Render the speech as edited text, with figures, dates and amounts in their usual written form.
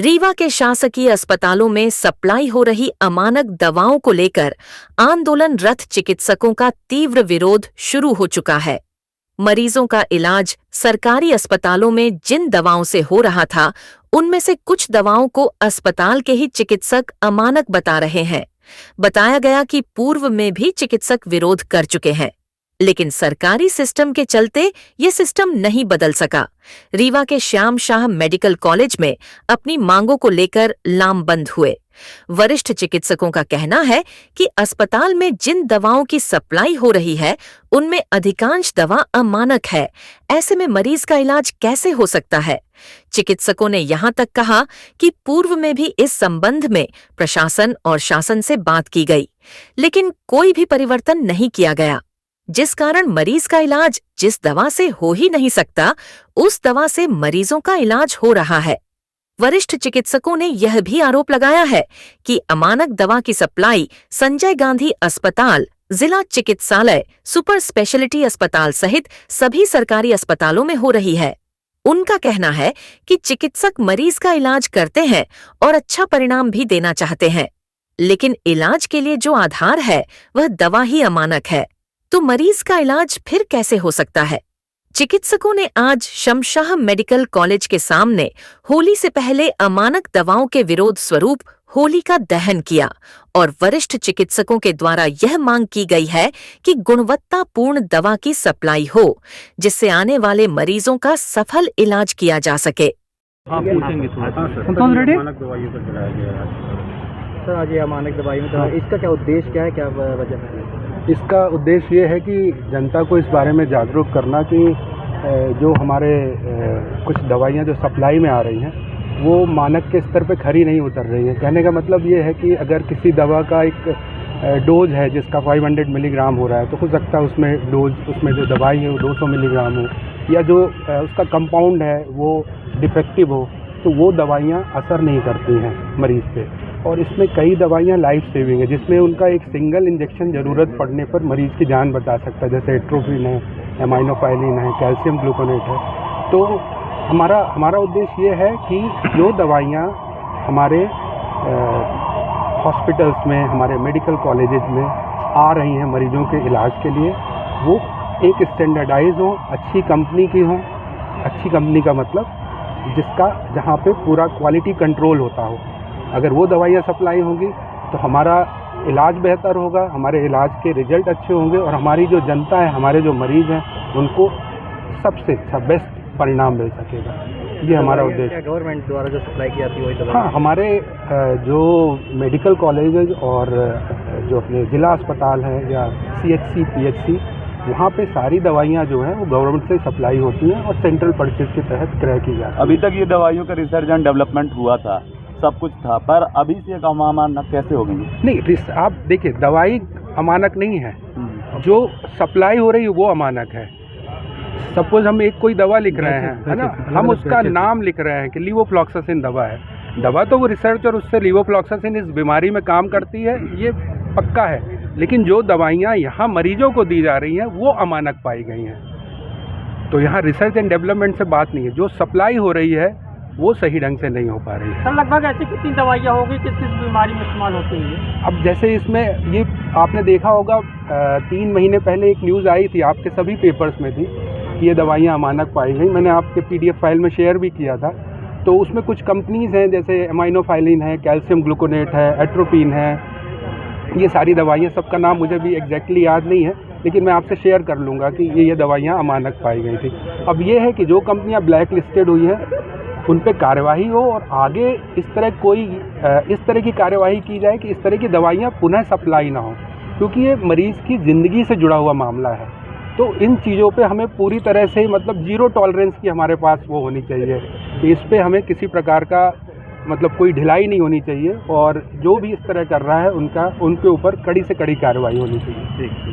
रीवा के शासकीय अस्पतालों में सप्लाई हो रही अमानक दवाओं को लेकर आंदोलनरत चिकित्सकों का तीव्र विरोध शुरू हो चुका है। मरीजों का इलाज सरकारी अस्पतालों में जिन दवाओं से हो रहा था, उनमें से कुछ दवाओं को अस्पताल के ही चिकित्सक अमानक बता रहे हैं। बताया गया कि पूर्व में भी चिकित्सक विरोध कर चुके हैं, लेकिन सरकारी सिस्टम के चलते ये सिस्टम नहीं बदल सका। रीवा के श्याम शाह मेडिकल कॉलेज में अपनी मांगों को लेकर लामबंद हुए। वरिष्ठ चिकित्सकों का कहना है कि अस्पताल में जिन दवाओं की सप्लाई हो रही है, उनमें अधिकांश दवा अमानक है। ऐसे में मरीज का इलाज कैसे हो सकता है? चिकित्सकों ने यहां तक कहा कि पूर्व में भी इस संबंध में प्रशासन और शासन से बात की गई, लेकिन कोई भी परिवर्तन नहीं किया गया, जिस कारण मरीज का इलाज जिस दवा से हो ही नहीं सकता, उस दवा से मरीजों का इलाज हो रहा है। वरिष्ठ चिकित्सकों ने यह भी आरोप लगाया है कि अमानक दवा की सप्लाई संजय गांधी अस्पताल, जिला चिकित्सालय, सुपर स्पेशलिटी अस्पताल सहित सभी सरकारी अस्पतालों में हो रही है। उनका कहना है कि चिकित्सक मरीज का इलाज करते हैं और अच्छा परिणाम भी देना चाहते हैं, लेकिन इलाज के लिए जो आधार है वह दवा ही अमानक है, तो मरीज का इलाज फिर कैसे हो सकता है? चिकित्सकों ने आज शमशाह मेडिकल कॉलेज के सामने होली से पहले अमानक दवाओं के विरोध स्वरूप होली का दहन किया और वरिष्ठ चिकित्सकों के द्वारा यह मांग की गई है कि गुणवत्तापूर्ण दवा की सप्लाई हो, जिससे आने वाले मरीजों का सफल इलाज किया जा सके। पूछेंगे अमानक दवाइयों पर चलाया गया है सर। आज ये अमानक दवाई में तो इसका क्या उद्देश्य, क्या है, क्या वजह है? इसका उद्देश्य ये है कि जनता को इस बारे में जागरूक करना कि जो हमारे कुछ दवाइयाँ जो सप्लाई में आ रही हैं वो मानक के स्तर पे खरी नहीं उतर रही हैं। कहने का मतलब ये है कि अगर किसी दवा का एक डोज है जिसका 500 मिलीग्राम हो रहा है, तो हो सकता है उसमें जो दवाई है वो 200 मिलीग्राम हो, या जो उसका कंपाउंड है वो डिफेक्टिव हो, तो वो दवाइयाँ असर नहीं करती हैं मरीज़ पे। और इसमें कई दवाइयाँ लाइफ सेविंग है, जिसमें उनका एक सिंगल इंजेक्शन ज़रूरत पड़ने पर मरीज़ की जान बचा सकता है, जैसे एट्रोपिन है, एमाइनोफाइलिन है, कैल्शियम ग्लूकोनेट है। तो हमारा उद्देश्य ये है कि जो दवाइयाँ हमारे हॉस्पिटल्स में, हमारे मेडिकल कॉलेजेस में आ रही हैं मरीजों के इलाज के लिए, वो एक स्टैंडर्डाइज हो, अच्छी कंपनी की हो। अच्छी कंपनी का मतलब जहाँ पे पूरा क्वालिटी कंट्रोल होता हो। अगर वो दवाइयाँ सप्लाई होंगी तो हमारा इलाज बेहतर होगा, हमारे इलाज के रिजल्ट अच्छे होंगे और हमारी जो जनता है, हमारे जो मरीज़ हैं, उनको सबसे अच्छा बेस्ट परिणाम मिल सकेगा। ये हमारा उद्देश्य है। गवर्नमेंट द्वारा जो सप्लाई की जाती है वही दवाई? हाँ, हमारे जो मेडिकल कॉलेजेस और जो अपने ज़िला अस्पताल हैं या CHC, PHC, वहाँ पे सारी दवाइयाँ जो हैं वो गवर्नमेंट से सप्लाई होती हैं और सेंट्रल परचेज के तहत क्रय की जाती है। अभी तक ये दवाइयों का रिसर्च एंड डेवलपमेंट हुआ था, सब कुछ था, पर अभी से अमानक कैसे हो गई? नहीं, आप देखिए, दवाई अमानक नहीं है, जो सप्लाई हो रही है वो अमानक है। सपोज हम एक कोई दवा लिख रहे हैं, है ना, हम उसका नाम लिख रहे हैं कि लीवोफ्लॉक्सासिन दवा है। दवा तो वो रिसर्च और उससे लीवोफ्लॉक्सासिन इस बीमारी में काम करती है, ये पक्का है, लेकिन जो दवाइयाँ यहाँ मरीजों को दी जा रही हैं वो अमानक पाई गई हैं। तो यहाँ रिसर्च एंड डेवलपमेंट से बात नहीं है, जो सप्लाई हो रही है वो सही ढंग से नहीं हो पा रही है। सर, लगभग ऐसी कितनी दवाइयाँ होगी, किस किस बीमारी में इस्तेमाल होती है? अब जैसे इसमें ये आपने देखा होगा, 3 महीने पहले एक न्यूज़ आई थी, आपके सभी पेपर्स में थी कि ये दवाइयाँ अमानक पाई गई। मैंने आपके PDF फाइल में शेयर भी किया था। तो उसमें कुछ कंपनीज़ हैं, जैसे एमाइनोफाइलिन है, कैल्शियम ग्लूकोनेट है, एट्रोपिन है, ये सारी दवाइयाँ, सबका नाम मुझे भी एग्जैक्टली याद नहीं है, लेकिन मैं आपसे शेयर कर लूँगा कि ये दवाइयाँ अमानक पाई गई थी। अब ये है कि जो कंपनियाँ ब्लैक लिस्टेड हुई हैं उन पे कार्यवाही हो और आगे इस तरह की कार्यवाही की जाए कि इस तरह की दवाइयाँ पुनः सप्लाई ना हो, क्योंकि ये मरीज़ की ज़िंदगी से जुड़ा हुआ मामला है। तो इन चीज़ों पे हमें पूरी तरह से मतलब ज़ीरो टॉलरेंस की हमारे पास वो होनी चाहिए कि इस पे हमें किसी प्रकार का मतलब कोई ढिलाई नहीं होनी चाहिए, और जो भी इस तरह कर रहा है उनके ऊपर कड़ी से कड़ी कार्रवाई होनी चाहिए।